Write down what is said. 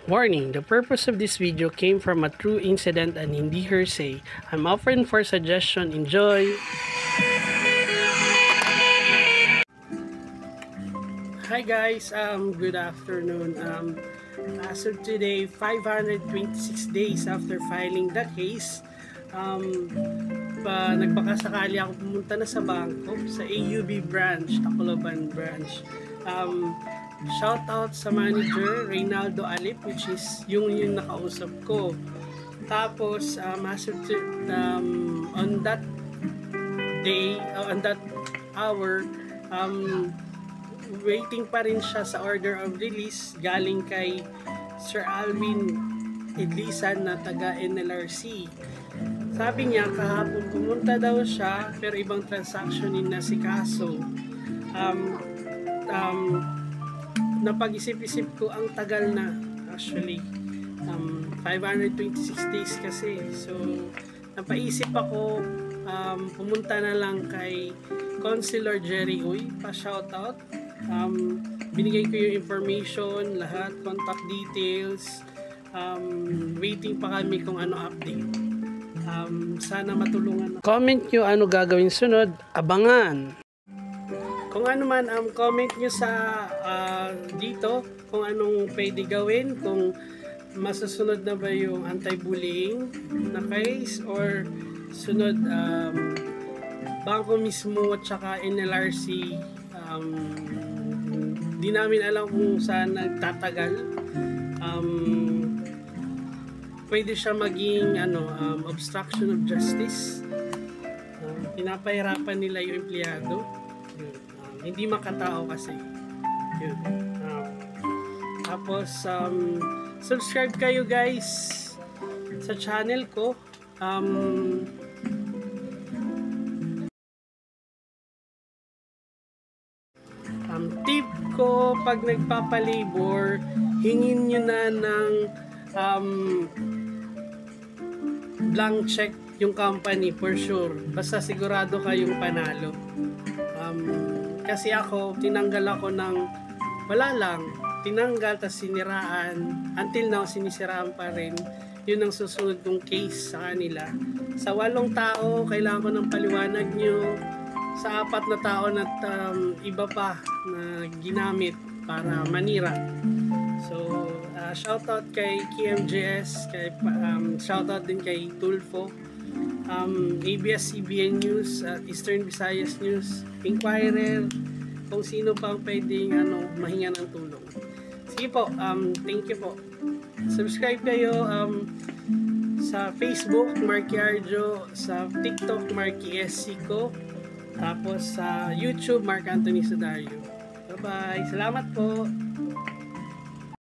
Warning, the purpose of this video came from a true incident and hindi hearsay. I'm offering for suggestion. Enjoy! Hi guys, good afternoon. As of today, 526 days after filing the case, nagbakasakali ako pumunta na sa bangko, sa AUB branch, Tacloban branch. Shout out sa manager Reynaldo Alip, which is yung nakausap ko. Tapos on that day, on that hour, waiting pa rin siya sa order of release galing kay Sir Alvin Idlisan na taga NLRC. Sabi niya kahapon pumunta daw siya pero ibang transaction na si Kaso. Napag-isip-isip ko, ang tagal na actually, 526 days kasi, so napaisip ako, pumunta na lang kay Councilor Jerry Uy, pa-shoutout. Binigay ko yung information, lahat, contact details, waiting pa kami kung ano update. Sana matulungan. Comment nyo ano gagawin sunod, abangan. Kung ano man, comment nyo sa dito kung anong pwede gawin, kung masusunod na ba yung anti-bullying na case or sunod bangko mismo at saka NLRC. Di namin alam kung saan nagtatagal. Pwede siya maging obstruction of justice. Pinapahirapan nila yung empleyado. Hindi makatao kasi. Yun. Tapos, subscribe kayo guys sa channel ko. Tip ko, pag nagpapalabor, hingin nyo na ng blank check yung company for sure. Basta sigurado kayong panalo. Kasi ako, tinanggal ako ng wala lang, tinanggal tas siniraan, until now sinisiraan pa rin. Yun ang susunod kong case sa kanila. Sa 8 tao, kailangan ko ng paliwanag nyo. Sa 4 na tao na iba pa na ginamit para manira. So, shoutout kay KMJS, shoutout din kay Tulfo, ABS-CBN News, Eastern Visayas News, Inquirer, kung sino pang pwedeng mahinga ng tulong. Sige po, thank you po. Subscribe kayo sa Facebook, Marky Arjo, sa TikTok, Marky S. Sico, tapos sa YouTube, Mark Anthony Sudario. Bye-bye. Salamat po.